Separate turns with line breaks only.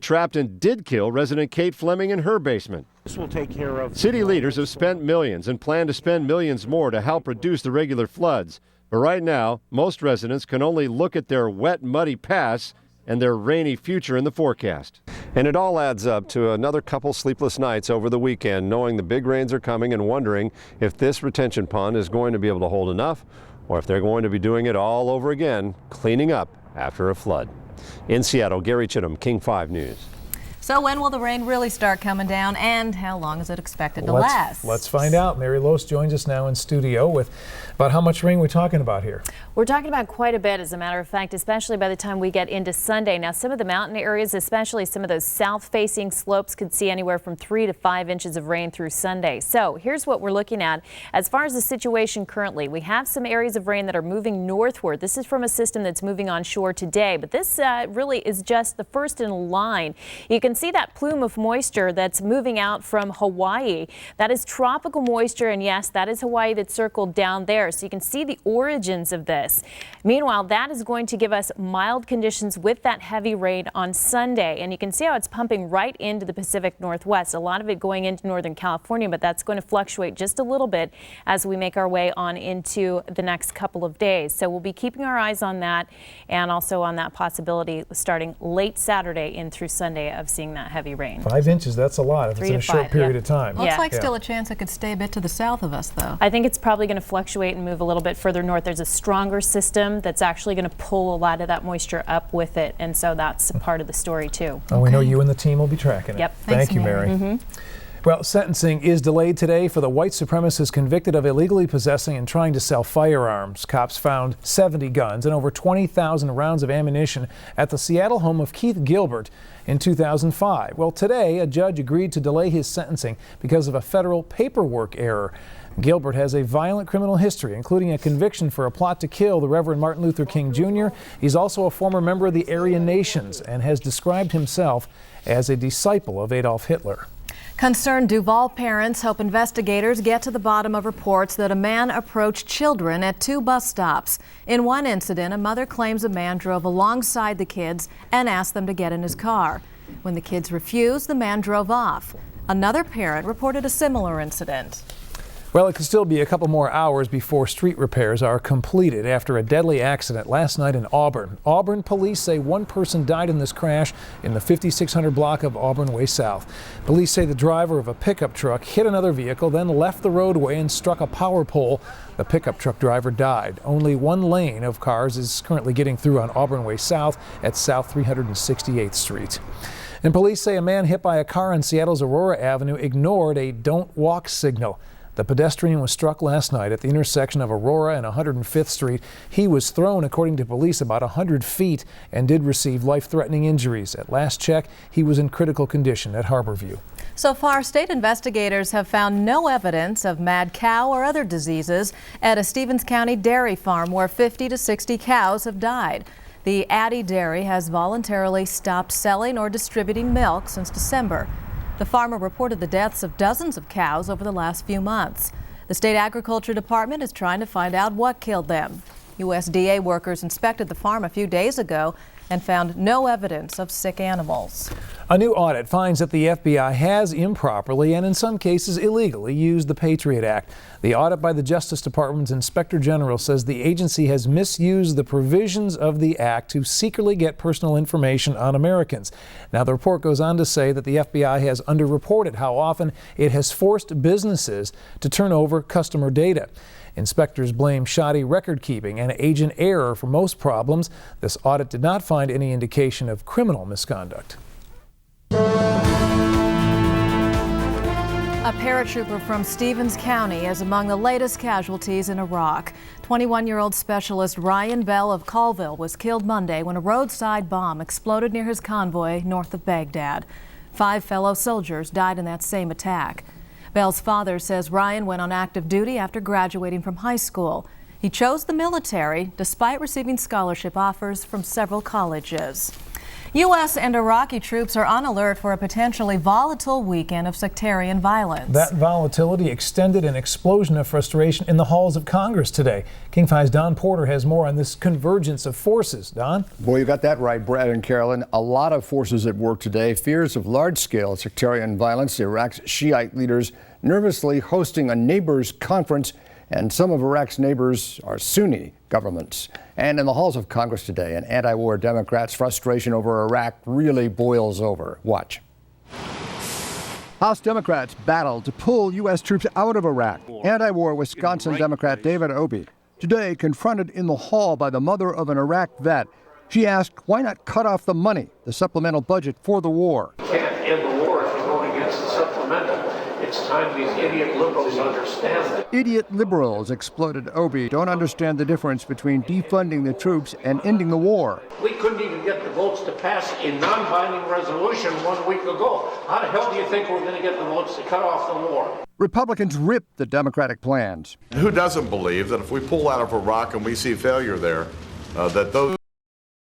trapped and did kill resident Kate Fleming in her basement.
This will take care of.
City leaders have spent millions and plan to spend millions more to help reduce the regular floods. But right now, most residents can only look at their wet, muddy pasts and their rainy future in the forecast. And it all adds up to another couple sleepless nights over the weekend, knowing the big rains are coming and wondering if this retention pond is going to be able to hold enough, or if they're going to be doing it all over again, cleaning up after a flood. In Seattle, Gary Chittum, King 5 News.
So when will the rain really start coming down, and how long is it expected to last?
Let's find out. Mary Lose joins us now in studio with about how much rain we're talking about here.
We're talking about quite a bit, as a matter of fact, especially by the time we get into Sunday. Now, some of the mountain areas, especially some of those south-facing slopes, could see anywhere from 3 to 5 inches of rain through Sunday. So here's what we're looking at. As far as the situation currently, we have some areas of rain that are moving northward. This is from a system that's moving on shore today, but this really is just the first in line. You can see that plume of moisture that's moving out from Hawaii. That is tropical moisture, and yes, that is Hawaii that's circled down there. So you can see the origins of this. Meanwhile, that is going to give us mild conditions with that heavy rain on Sunday. And you can see how it's pumping right into the Pacific Northwest. A lot of it going into Northern California, but that's going to fluctuate just a little bit as we make our way on into the next couple of days. So we'll be keeping our eyes on that, and also on that possibility starting late Saturday in through Sunday of seeing that heavy rain.
5 inches, that's a lot if it's in a short period of time.
Looks like still a chance it could stay a bit to the south of us, though.
I think it's probably going to fluctuate and move a little bit further north. There's a stronger system that's actually going to pull a lot of that moisture up with it, and so that's part of the story too.
Well, we know you and the team will be tracking it.
Yep.
Thank you, Mary. Well, sentencing is delayed today for the white supremacist convicted of illegally possessing and trying to sell firearms. Cops found 70 guns and over 20,000 rounds of ammunition at the Seattle home of Keith Gilbert in 2005. Well, today, a judge agreed to delay his sentencing because of a federal paperwork error. Gilbert has a violent criminal history, including a conviction for a plot to kill the Reverend Martin Luther King Jr. He's also a former member of the Aryan Nations and has described himself as a disciple of Adolf Hitler.
Concerned Duval parents hope investigators get to the bottom of reports that a man approached children at 2 bus stops. In one incident, a mother claims a man drove alongside the kids and asked them to get in his car. When the kids refused, the man drove off. Another parent reported a similar incident.
Well, it could still be a couple more hours before street repairs are completed after a deadly accident last night in Auburn. Auburn police say one person died in this crash in the 5600 block of Auburn Way South. Police say the driver of a pickup truck hit another vehicle, then left the roadway and struck a power pole. The pickup truck driver died. Only one lane of cars is currently getting through on Auburn Way South at South 368th Street. And police say a man hit by a car on Seattle's Aurora Avenue ignored a don't walk signal. The pedestrian was struck last night at the intersection of Aurora and 105th Street. He was thrown, according to police, about 100 feet and did receive life-threatening injuries. At last check, he was in critical condition at Harborview.
So far, state investigators have found no evidence of mad cow or other diseases at a Stevens County dairy farm where 50 to 60 cows have died. The Addy Dairy has voluntarily stopped selling or distributing milk since December. The farmer reported the deaths of dozens of cows over the last few months. The state agriculture department is trying to find out what killed them. USDA workers inspected the farm a few days ago and found no evidence of sick animals.
A new audit finds that the FBI has improperly and in some cases illegally used the Patriot Act. The audit by the Justice Department's Inspector General says the agency has misused the provisions of the act to secretly get personal information on Americans. Now, the report goes on to say that the FBI has underreported how often it has forced businesses to turn over customer data. Inspectors blame shoddy record keeping and agent error for most problems. This audit did not find any indication of criminal misconduct.
A paratrooper from Stevens County is among the latest casualties in Iraq. 21-year-old specialist Ryan Bell of Colville was killed Monday when a roadside bomb exploded near his convoy north of Baghdad. 5 fellow soldiers died in that same attack. Bell's father says Ryan went on active duty after graduating from high school. He chose the military despite receiving scholarship offers from several colleges. U.S. and Iraqi troops are on alert for a potentially volatile weekend of sectarian violence.
That volatility extended an explosion of frustration in the halls of Congress today. King 5's Don Porter has more on this convergence of forces. Don?
Boy, you got that right, Brad and Carolyn. A lot of forces at work today. Fears of large-scale sectarian violence. Iraq's Shiite leaders nervously hosting a neighbors' conference, and some of Iraq's neighbors are Sunni governments. And in the halls of Congress today, an anti-war Democrats' frustration over Iraq really boils over. Watch. House Democrats battle to pull U.S. troops out of Iraq. Anti-war Wisconsin Democrat David Obey today confronted in the hall by the mother of an Iraq vet. She asked, why not cut off the money, the supplemental budget for the war?
You can't end the war if you're going against the supplemental. It's time these idiot liberals understand that.
Idiot liberals, exploded Obey, don't understand the difference between defunding the troops and ending the war.
We couldn't even get the votes to pass a non-binding resolution 1 week ago. How the hell do you think we're going to get the votes to cut off the war?
Republicans ripped the Democratic plans.
Who doesn't believe that if we pull out of Iraq and we see failure there, that those